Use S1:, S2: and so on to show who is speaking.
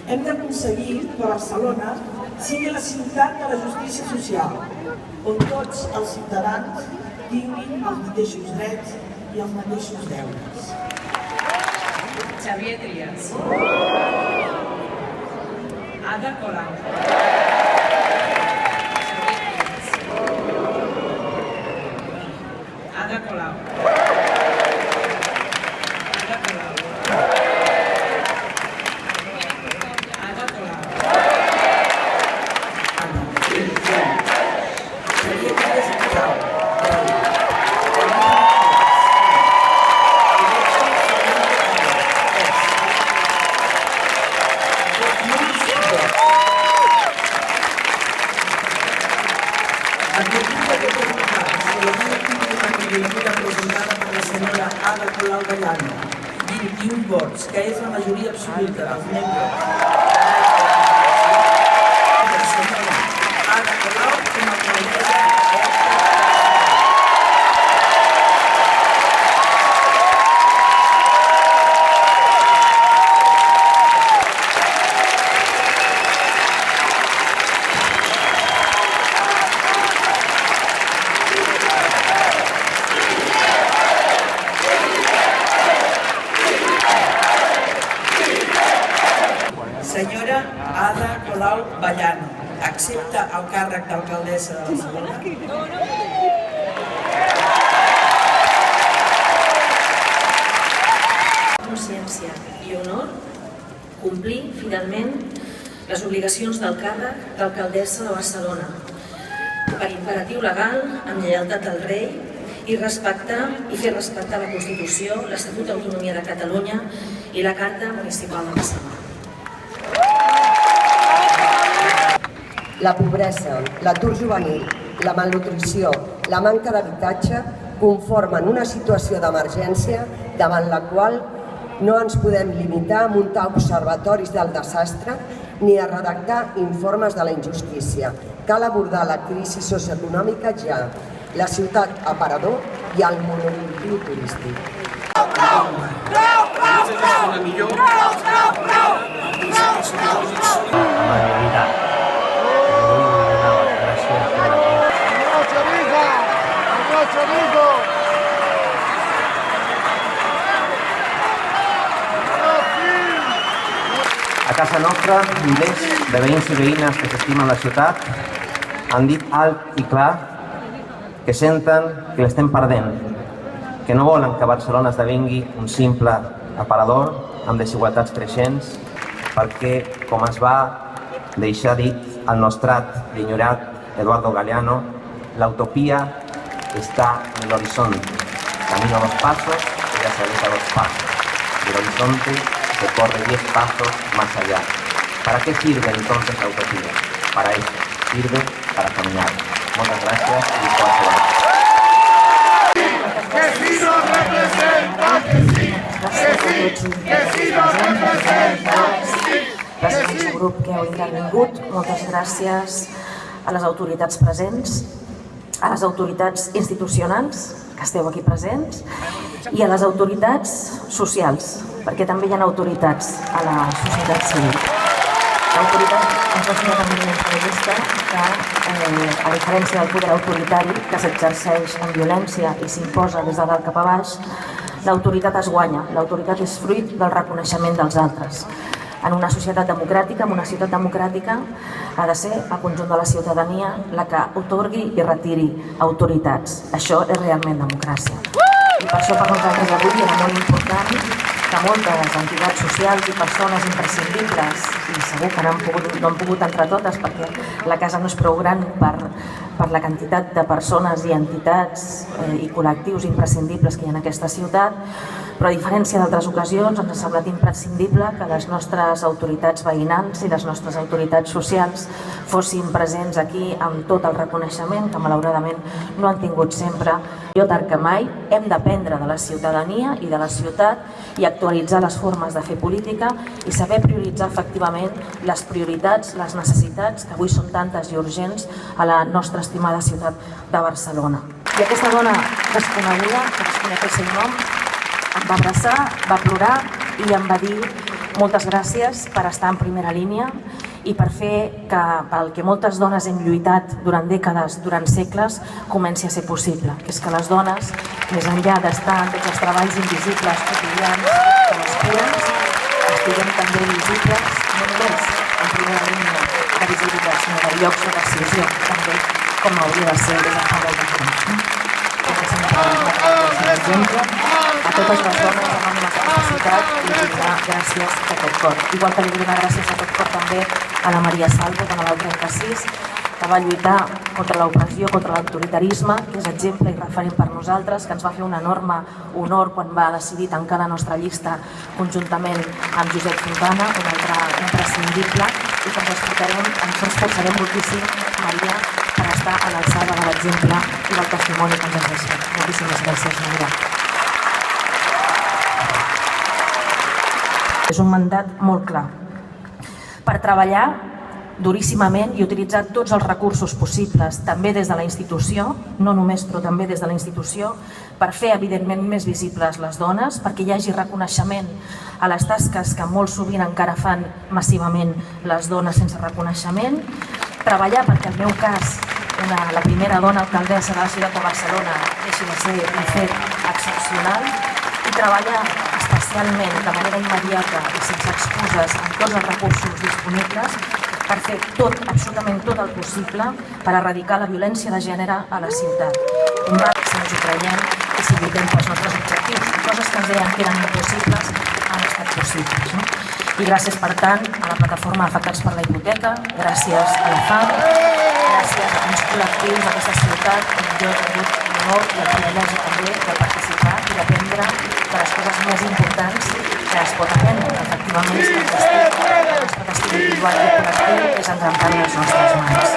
S1: Hem d'aconseguir que Barcelona sigui la ciutat de la justícia social, on tots els ciutadans tinguin els mateixos drets i els mateixos deures.
S2: Xavier Trias. Ada Colau. Ada Colau. Ada Colau. Ada Colau.
S1: Presentada per la senyora Ada Colau Ballano, 21 vots, que és la majoria absoluta dels membres. La senyora Ada Colau com a alcaldessa. Senyora Ada Colau Ballano, accepta el càrrec d'alcaldessa de Barcelona?
S3: Consciència i honor complir fidelment les obligacions del càrrec d'alcaldessa de Barcelona per imperatiu legal, amb lleialtat al rei i respectar i fer respectar la Constitució, l'Estatut d'Autonomia de Catalunya i la Carta Municipal de Barcelona.
S4: La pobresa, l'atur juvenil, la malnutrició, la manca d'habitatge conformen una situació d'emergència davant la qual no ens podem limitar a muntar observatoris del desastre ni a redactar informes de la injustícia. Cal abordar la crisi socioeconòmica ja, la ciutat aparador i el monocultiu turístic.
S5: A casa nostra, milers de veïns i veïnes que s'estimen la ciutat han dit alt i clar que senten que l'estem perdent, que no volen que Barcelona esdevingui un simple aparador amb desigualtats creixents, perquè, com es va deixar dit el nostrat i enyorat Eduardo Galeano, l'utopia está en el horizonte. Camino 2 pasos, ella se aleja 2 pasos. Y el horizonte se corre 10 pasos más allá. ¿Para qué sirve entonces la utopía? Para eso, sirve para caminar. Muchas gracias y suerte.
S6: Que sí nos representa, que sí, que sí nos representa,
S3: Gràcies al grup que heu intervingut, moltes gràcies a les autoritats presents, a les autoritats institucionals que esteu aquí presents i a les autoritats socials, perquè també hi ha autoritats a la societat civil. L'autoritat ens va fer també una entrevista que, a diferència del poder autoritari que s'exerceix en violència i s'imposa des de dalt cap a baix, l'autoritat es guanya, l'autoritat és fruit del reconeixement dels altres. En una societat democràtica, en una ciutat democràtica, ha de ser el conjunt de la ciutadania la que atorgui i retiri autoritats. Això és realment democràcia. I per això per nosaltres avui era molt important que moltes entitats socials i persones imprescindibles, i segur que no han pogut entrar totes perquè la casa no és prou gran per la quantitat de persones i entitats i col·lectius imprescindibles que hi ha en aquesta ciutat, però a diferència d'altres ocasions ens ha semblat imprescindible que les nostres autoritats veïnals i les nostres autoritats socials fossin presents aquí amb tot el reconeixement que malauradament no han tingut sempre. Jo, tard que mai, hem d'aprendre de la ciutadania i de la ciutat i actualitzar les formes de fer política i saber prioritzar efectivament les prioritats, les necessitats que avui són tantes i urgents a la nostra estimada ciutat de Barcelona. I aquesta dona desconeguda, que desconec el seu nom, em va abraçar, va plorar i em va dir moltes gràcies per estar en primera línia i per fer que pel que moltes dones hem lluitat durant dècades, durant segles, comenci a ser possible, que és que les dones, més enllà d'estar en tots els treballs invisibles quotidians que les cures, estiguem també visibles, no només en primera línia de visibilitat, sinó de llocs de decisió, també com hauria de ser des de fa molt de temps. Exemple, a totes les dones anònimes de capacitat i donar gràcies de tot cor. Igual que li vull donar gràcies de tot cor també a la Maria Salvo, dona del 36, que va lluitar contra l'opressió, contra l'autoritarisme, que és exemple i referent per nosaltres, que ens va fer un enorme honor quan va decidir tancar la nostra llista conjuntament amb Josep Fontana, un altre imprescindible, i que ens esforçarem moltíssim, Maria, per estar a l'alçada de l'exemple i del testimoni que ens has deixat. Moltíssimes gràcies, Maria. És un mandat molt clar. Per treballar duríssimament i utilitzar tots els recursos possibles, també des de la institució, no només, però també des de la institució, per fer, evidentment, més visibles les dones, perquè hi hagi reconeixement a les tasques que molt sovint encara fan massivament les dones sense reconeixement, treballar perquè, en el meu cas, la primera dona alcaldessa de la ciutat de Barcelona deixi de ser un fet excepcional, i treballar especialment de manera immediata i sense excuses amb tots els recursos disponibles per fer tot, absolutament tot el possible per erradicar la violència de gènere a la ciutat. Combat si ens ho creiem i si lluitem pels nostres objectius. Coses que ens deien que eren impossibles han estat possibles. No? I gràcies, per tant, a la plataforma Afectats per la Hipoteca, gràcies a la FAB, gràcies a uns col·lectius d'aquesta ciutat on jo he tingut l'honor i el privilegi també de participar i d'aprendre de les coses més importants que es pot aprendre. Efectivament, és que el destí individual i col·lectiu és ens emparen les nostres mans.